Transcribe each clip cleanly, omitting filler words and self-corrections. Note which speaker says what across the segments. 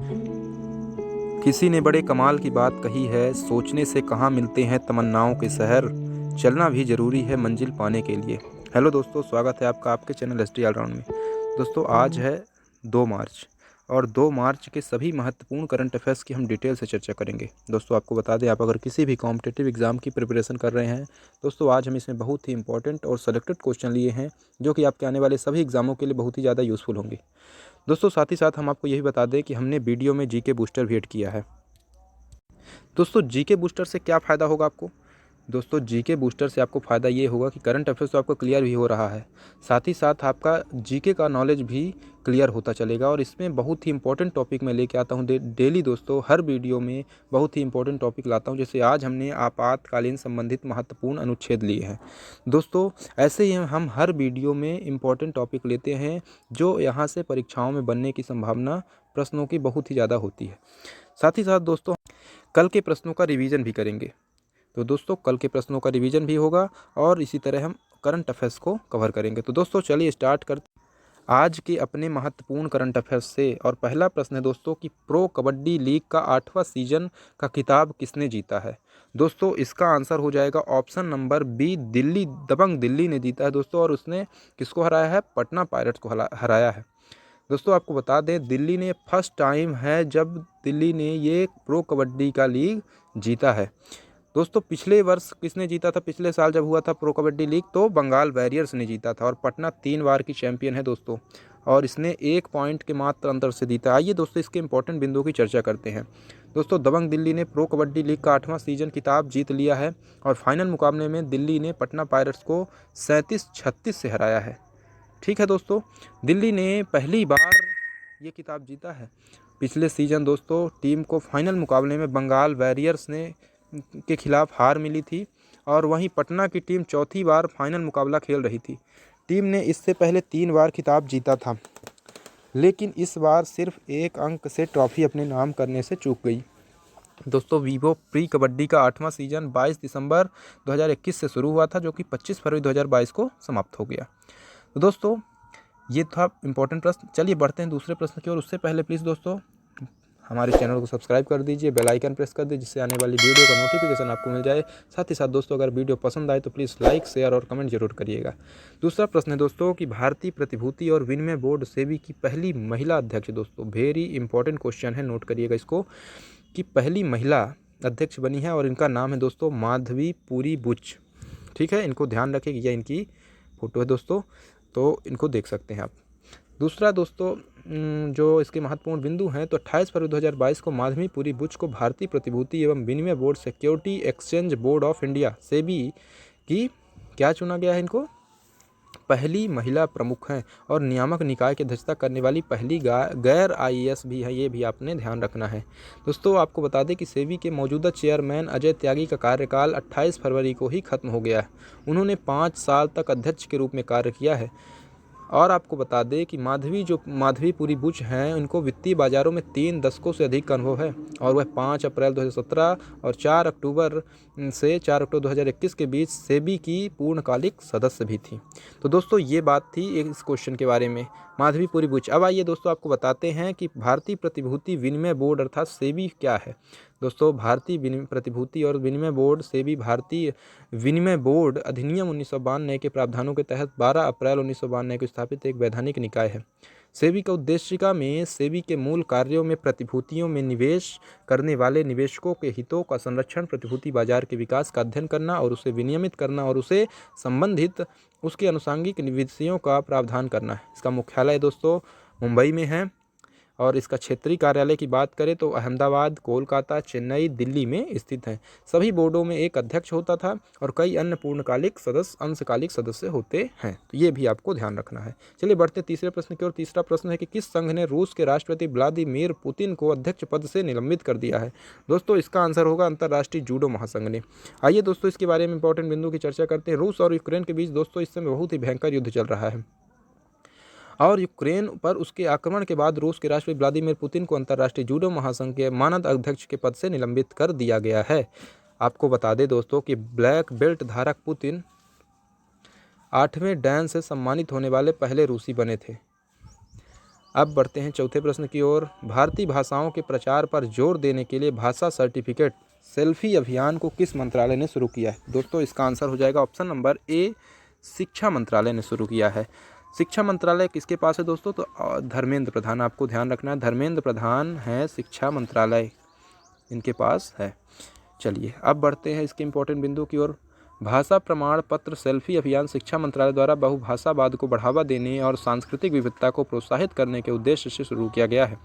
Speaker 1: किसी ने बड़े कमाल की बात कही है, सोचने से कहाँ मिलते हैं तमन्नाओं के शहर, चलना भी ज़रूरी है मंजिल पाने के लिए। हेलो दोस्तों, स्वागत है आपका आपके चैनल एसटी ऑलराउंड में। दोस्तों आज है 2 मार्च और 2 मार्च के सभी महत्वपूर्ण करंट अफेयर्स की हम डिटेल से चर्चा करेंगे। दोस्तों आपको बता दें, आप अगर किसी भी कॉम्पिटिटिव एग्ज़ाम की प्रिपरेशन कर रहे हैं, दोस्तों आज हम इसमें बहुत ही इंपॉर्टेंट और सेलेक्टेड क्वेश्चन लिए हैं जो कि आपके आने वाले सभी एग्ज़ामों के लिए बहुत ही ज़्यादा यूज़फुल होंगे। दोस्तों साथ ही साथ हम आपको यही बता दें कि हमने वीडियो में जीके बूस्टर भी ऐड किया है। दोस्तों जीके बूस्टर से क्या फ़ायदा होगा आपको? दोस्तों जीके बूस्टर से आपको फ़ायदा ये होगा कि करंट अफेयर्स तो आपको क्लियर भी हो रहा है, साथ ही साथ आपका जीके का नॉलेज भी क्लियर होता चलेगा। और इसमें बहुत ही इंपॉर्टेंट टॉपिक मैं लेके आता हूँ डेली। दोस्तों हर वीडियो में बहुत ही इंपॉर्टेंट टॉपिक लाता हूँ, जैसे आज हमने आपातकालीन संबंधित महत्वपूर्ण अनुच्छेद लिए हैं। दोस्तों ऐसे ही हम हर वीडियो में इंपॉर्टेंट टॉपिक लेते हैं जो यहाँ से परीक्षाओं में बनने की संभावना प्रश्नों की बहुत ही ज़्यादा होती है। साथ ही साथ दोस्तों कल के प्रश्नों का रिवीजन भी करेंगे। तो दोस्तों कल के प्रश्नों का रिवीजन भी होगा और इसी तरह हम करंट अफेयर्स को कवर करेंगे। तो दोस्तों चलिए स्टार्ट करते आज के अपने महत्वपूर्ण करंट अफेयर्स से। और पहला प्रश्न है दोस्तों कि प्रो कबड्डी लीग का 8वां सीजन का खिताब किसने जीता है? दोस्तों इसका आंसर हो जाएगा ऑप्शन नंबर बी, दिल्ली। दबंग दिल्ली ने जीता है दोस्तों। और उसने किसको हराया है? पटना पायरेट्स को हराया है। दोस्तों आपको बता दें, दिल्ली ने फर्स्ट टाइम है जब दिल्ली ने ये प्रो कबड्डी का लीग जीता है। दोस्तों पिछले वर्ष किसने जीता था? पिछले साल जब हुआ था प्रो कबड्डी लीग तो बंगाल वॉरियर्स ने जीता था। और पटना 3 बार की चैंपियन है दोस्तों, और इसने 1 पॉइंट के मात्र अंतर से जीता। आइए दोस्तों इसके इंपॉर्टेंट बिंदुओं की चर्चा करते हैं। दोस्तों दबंग दिल्ली ने प्रो कबड्डी लीग का 8वां सीजन खिताब जीत लिया है और फाइनल मुकाबले में दिल्ली ने पटना पायरेट्स को 37-36 से हराया है। ठीक है दोस्तों, दिल्ली ने पहली बार ये खिताब जीता है। पिछले सीजन दोस्तों टीम को फाइनल मुकाबले में बंगाल वॉरियर्स ने के खिलाफ हार मिली थी और वहीं पटना की टीम चौथी बार फाइनल मुकाबला खेल रही थी। टीम ने इससे पहले 3 बार खिताब जीता था, लेकिन इस बार सिर्फ 1 अंक से ट्रॉफी अपने नाम करने से चूक गई। दोस्तों वीवो प्री कबड्डी का 8वां सीजन 22 दिसंबर 2021 से शुरू हुआ था, जो कि 25 फरवरी 2022 को समाप्त हो गया। तो दोस्तों ये था इंपॉर्टेंट प्रश्न। चलिए बढ़ते हैं दूसरे प्रश्न की ओर। उससे पहले प्लीज़ दोस्तों हमारे चैनल को सब्सक्राइब कर दीजिए, बेल आइकन प्रेस कर दीजिए, जिससे आने वाली वीडियो का नोटिफिकेशन आपको मिल जाए। साथ ही साथ दोस्तों अगर वीडियो पसंद आए तो प्लीज़ लाइक, शेयर और कमेंट जरूर करिएगा। दूसरा प्रश्न है दोस्तों कि भारतीय प्रतिभूति और विनिमय बोर्ड सेबी की पहली महिला अध्यक्ष। दोस्तों वेरी इंपॉर्टेंट क्वेश्चन है, नोट करिएगा इसको, कि पहली महिला अध्यक्ष बनी है और इनका नाम है दोस्तों माधवीपुरी बुच। ठीक है, इनको ध्यान रखें कि यह इनकी फ़ोटो है दोस्तों, तो इनको देख सकते हैं आप। दूसरा दोस्तों जो इसके महत्वपूर्ण बिंदु हैं, तो 28 फरवरी 2022 को माधवीपुरी बुच को भारतीय प्रतिभूति एवं विनिमय board security exchange board of India SEBI की क्या चुना गया है? इनको पहली महिला प्रमुख हैं और नियामक निकाय की अध्यक्षता करने वाली पहली गैर आईएएस भी है। ये भी आपने ध्यान रखना है। दोस्तों आपको बता दें कि सेबी के मौजूदा चेयरमैन अजय त्यागी का कार्यकाल 28 फरवरी को ही खत्म हो गया है। उन्होंने 5 साल तक अध्यक्ष के रूप में कार्य किया है। और आपको बता दें कि माधवीपुरी बुच हैं, उनको वित्तीय बाजारों में 3 दशकों से अधिक का अनुभव है और वह 5 अप्रैल 2017 और 4 अक्टूबर से 4 अक्टूबर 2021 के बीच सेबी की पूर्णकालिक सदस्य भी थी। तो दोस्तों ये बात थी इस क्वेश्चन के बारे में, माधवीपुरी बुच। अब आइए दोस्तों आपको बताते हैं कि भारतीय प्रतिभूति विनिमय बोर्ड अर्थात सेबी क्या है। दोस्तों भारतीय प्रतिभूति और विनिमय बोर्ड सेबी भारतीय विनिमय बोर्ड अधिनियम 1992 के प्रावधानों के तहत 12 अप्रैल 1992 को स्थापित एक वैधानिक निकाय है। सेबी का उद्देशिका में सेबी के मूल कार्यों में प्रतिभूतियों में निवेश करने वाले निवेशकों के हितों का संरक्षण, प्रतिभूति बाजार के विकास का अध्ययन करना और उसे विनियमित करना और उसे संबंधित उसके अनुषंगिक विषयों का प्रावधान करना है। इसका मुख्यालय दोस्तों मुंबई में है और इसका क्षेत्रीय कार्यालय की बात करें तो अहमदाबाद, कोलकाता, चेन्नई, दिल्ली में स्थित है। सभी बोर्डों में एक अध्यक्ष होता था और कई अन्य पूर्णकालिक सदस्य, अंशकालिक सदस्य होते हैं। तो ये भी आपको ध्यान रखना है। चलिए बढ़ते तीसरे प्रश्न की ओर। तीसरा प्रश्न है कि किस संघ ने रूस के राष्ट्रपति व्लादिमीर पुतिन को अध्यक्ष पद से निलंबित कर दिया है? दोस्तों इसका आंसर होगा अंतर्राष्ट्रीय जूडो महासंघ ने। आइए दोस्तों इसके बारे में इंपॉर्टेंट बिंदु की चर्चा करते हैं। रूस और यूक्रेन के बीच दोस्तों इस समय बहुत ही भयंकर युद्ध चल रहा है और यूक्रेन पर उसके आक्रमण के बाद रूस के राष्ट्रपति व्लादिमीर पुतिन को अंतर्राष्ट्रीय जूडो महासंघ के मानद अध्यक्ष के पद से निलंबित कर दिया गया है। आपको बता दें दोस्तों कि ब्लैक बेल्ट धारक पुतिन 8वें डैन से सम्मानित होने वाले पहले रूसी बने थे। अब बढ़ते हैं चौथे प्रश्न की ओर। भारतीय भाषाओं के प्रचार पर जोर देने के लिए भाषा सर्टिफिकेट सेल्फी अभियान को किस मंत्रालय ने शुरू किया है? दोस्तों इसका आंसर हो जाएगा ऑप्शन नंबर ए, शिक्षा मंत्रालय ने शुरू किया है। शिक्षा मंत्रालय किसके पास है दोस्तों? तो धर्मेंद्र प्रधान, आपको ध्यान रखना है, धर्मेंद्र प्रधान है शिक्षा मंत्रालय इनके पास है। चलिए अब बढ़ते हैं इसके इम्पोर्टेंट बिंदु की ओर। भाषा प्रमाण पत्र सेल्फी अभियान शिक्षा मंत्रालय द्वारा बहुभाषावाद को बढ़ावा देने और सांस्कृतिक विविधता को प्रोत्साहित करने के उद्देश्य से शुरू किया गया है,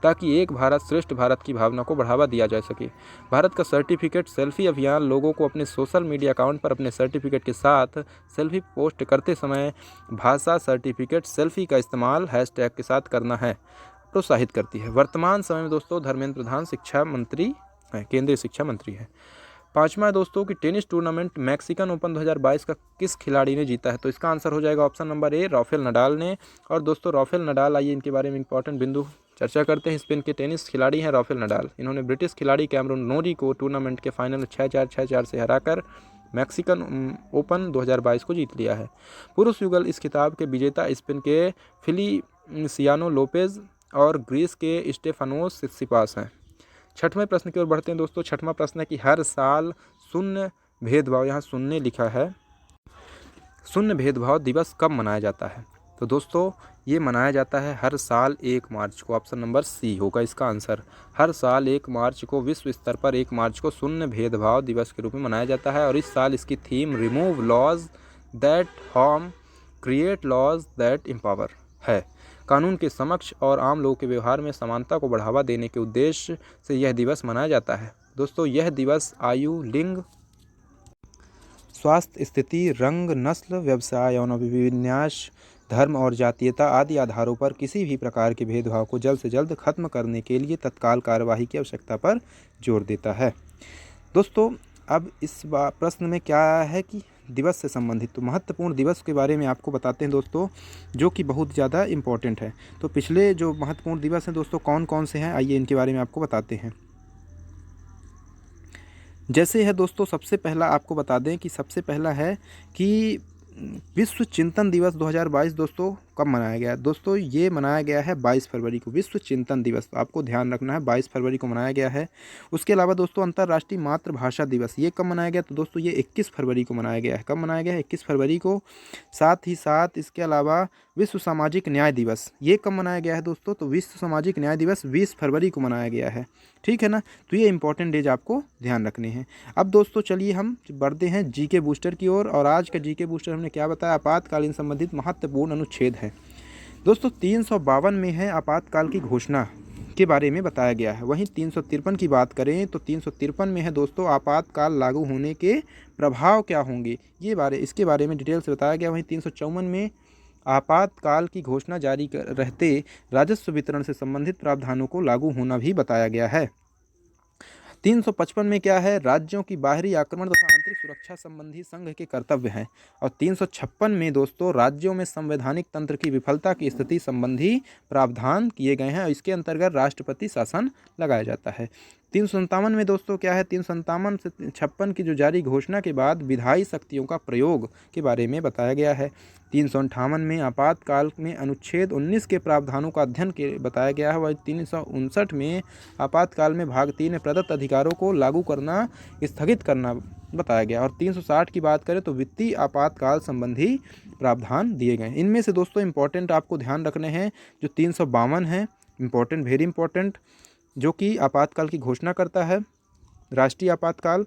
Speaker 1: ताकि एक भारत श्रेष्ठ भारत की भावना को बढ़ावा दिया जा सके। भारत का सर्टिफिकेट सेल्फी अभियान लोगों को अपने सोशल मीडिया अकाउंट पर अपने सर्टिफिकेट के साथ सेल्फी पोस्ट करते समय भाषा सर्टिफिकेट सेल्फी का इस्तेमाल हैशटैग के साथ करना है प्रोत्साहित करती है। वर्तमान समय में दोस्तों धर्मेंद्र प्रधान शिक्षा मंत्री हैं, केंद्रीय शिक्षा मंत्री हैं। पांचवा है दोस्तों कि टेनिस टूर्नामेंट मैक्सिकन ओपन 2022 का किस खिलाड़ी ने जीता है? तो इसका आंसर हो जाएगा option number A, Rafael Nadal ने। और दोस्तों राफेल नडाल, आइए इनके बारे में इंपॉर्टेंट बिंदु चर्चा करते हैं। स्पेन के टेनिस खिलाड़ी हैं राफेल नडाल। इन्होंने ब्रिटिश खिलाड़ी कैमरून नोरी को टूर्नामेंट के फाइनल में 6-4, 6-4 से हराकर मैक्सिकन ओपन 2022 को जीत लिया है। पुरुष युगल इस खिताब के विजेता स्पेन के फिलिसियानो लोपेज और ग्रीस के स्टेफानोस सित्सिपास हैं। छठवें प्रश्न की ओर बढ़ते हैं दोस्तों। छठवां प्रश्न है कि हर साल शून्य भेदभाव, यहाँ शून्य लिखा है, शून्य भेदभाव दिवस कब मनाया जाता है? तो दोस्तों ये मनाया जाता है हर साल 1 मार्च को। ऑप्शन नंबर सी होगा इसका आंसर। हर साल 1 मार्च को विश्व स्तर पर 1 मार्च को शून्य भेदभाव दिवस के रूप में मनाया जाता है। और इस साल इसकी theme remove laws that harm, create laws that empower है। कानून के समक्ष और आम लोगों के व्यवहार में समानता को बढ़ावा देने के उद्देश्य से यह दिवस मनाया जाता है। दोस्तों यह दिवस आयु, लिंग, स्वास्थ्य स्थिति, रंग, नस्ल, व्यवसाय, यौन अभिविन्यास, धर्म और जातीयता आदि आधारों पर किसी भी प्रकार के भेदभाव को जल्द से जल्द खत्म करने के लिए तत्काल कार्यवाही की आवश्यकता पर जोर देता है। दोस्तों अब इस प्रश्न में क्या है कि दिवस से संबंधित तो महत्वपूर्ण दिवस के बारे में आपको बताते हैं दोस्तों, जो कि बहुत ज़्यादा इम्पोर्टेंट है। तो पिछले जो महत्वपूर्ण दिवस हैं दोस्तों कौन कौन से हैं, आइए इनके बारे में आपको बताते हैं। जैसे है दोस्तों, सबसे पहला आपको बता दें कि सबसे पहला है कि विश्व चिंतन दिवस 2022 दोस्तों कब मनाया गया? दोस्तों ये मनाया गया है 22 फरवरी को। विश्व चिंतन दिवस, तो आपको ध्यान रखना है 22 फरवरी को मनाया गया है। उसके अलावा दोस्तों अंतर्राष्ट्रीय मातृभाषा दिवस ये कब मनाया गया? तो दोस्तों ये 21 फरवरी को मनाया गया है। कब मनाया गया है? 21 फरवरी को। साथ ही साथ इसके अलावा विश्व सामाजिक न्याय दिवस ये कब मनाया गया है दोस्तों? तो विश्व सामाजिक न्याय दिवस 20 फरवरी को मनाया गया है। ठीक है ना, तो ये इंपॉर्टेंट डेज आपको ध्यान रखने हैं। अब दोस्तों चलिए हम बढ़ते हैं जीके बूस्टर की ओर। और आज का जीके बूस्टर हमने क्या बताया? आपातकालीन संबंधित महत्वपूर्ण अनुच्छेद है दोस्तों। 352 में है आपातकाल की घोषणा के बारे में बताया गया है। वहीं 353 की बात करें तो 353 में है दोस्तों आपातकाल लागू होने के प्रभाव क्या होंगे, इसके बारे में डिटेल से बताया गया। वहीं 354 में आपातकाल की घोषणा जारी रहते राजस्व वितरण से संबंधित प्रावधानों को लागू होना भी बताया गया है। 355 में क्या है? राज्यों की बाहरी आक्रमण तथा आंतरिक सुरक्षा संबंधी संघ के कर्तव्य हैं। और 356 में दोस्तों राज्यों में संवैधानिक तंत्र की विफलता की स्थिति संबंधी प्रावधान किए गए हैं और इसके अंतर्गत राष्ट्रपति शासन लगाया जाता है। 357 में दोस्तों क्या है? 357 से 56 की जो जारी घोषणा के बाद विधायी शक्तियों का प्रयोग के बारे में बताया गया है। 358 में आपातकाल में अनुच्छेद 19 के प्रावधानों का अध्ययन के बताया गया है। वही 359 में आपातकाल में भाग 3 में प्रदत्त अधिकारों को लागू करना, स्थगित करना बताया गया। और 360 की बात करें तो वित्तीय आपातकाल संबंधी प्रावधान दिए गए। इनमें से दोस्तों इंपॉर्टेंट आपको ध्यान रखने हैं जो 352 है, इंपॉर्टेंट, वेरी इंपॉर्टेंट, जो कि आपातकाल की घोषणा करता है, राष्ट्रीय आपातकाल।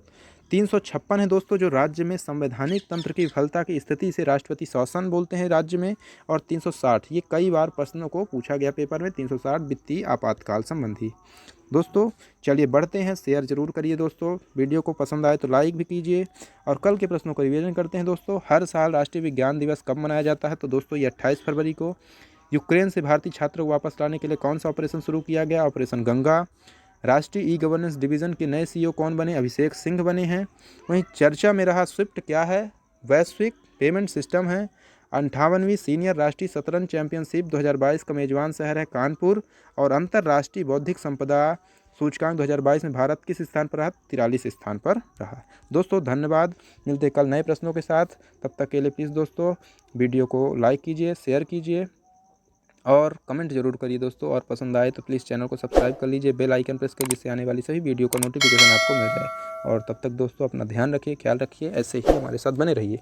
Speaker 1: 356 है दोस्तों जो राज्य में संवैधानिक तंत्र की विफलता की स्थिति से राष्ट्रपति शासन बोलते हैं राज्य में। और 360 ये कई बार प्रश्नों को पूछा गया पेपर में, 360 वित्तीय आपातकाल संबंधी। दोस्तों चलिए बढ़ते हैं, शेयर जरूर करिए दोस्तों, वीडियो को पसंद आए तो लाइक भी कीजिए। और कल के प्रश्नों को रिवीजन करते हैं दोस्तों। हर साल राष्ट्रीय विज्ञान दिवस कब मनाया जाता है? तो दोस्तों ये 28 फरवरी को। यूक्रेन से भारतीय छात्रों को वापस लाने के लिए कौन सा ऑपरेशन शुरू किया गया? ऑपरेशन गंगा। राष्ट्रीय ई गवर्नेंस डिवीज़न के नए सीईओ कौन बने? अभिषेक सिंह बने हैं। वहीं चर्चा में रहा स्विफ्ट क्या है? वैश्विक पेमेंट सिस्टम है। 58वीं सीनियर राष्ट्रीय शतरंज चैंपियनशिप 2022 का मेजबान शहर है कानपुर। और अंतर्राष्ट्रीय बौद्धिक संपदा सूचकांक 2022 में भारत किस स्थान पर रहा? 43 स्थान पर रहा। दोस्तों धन्यवाद, मिलते कल नए प्रश्नों के साथ। तब तक के लिए प्लीज़ दोस्तों वीडियो को लाइक कीजिए, शेयर कीजिए और कमेंट जरूर करिए दोस्तों, और पसंद आए तो प्लीज़ चैनल को सब्सक्राइब कर लीजिए, बेल आइकन प्रेस करिए, जिससे आने वाली सभी वीडियो का नोटिफिकेशन आपको मिल जाए। और तब तक दोस्तों अपना ध्यान रखिए, ख्याल रखिए, ऐसे ही हमारे साथ बने रहिए।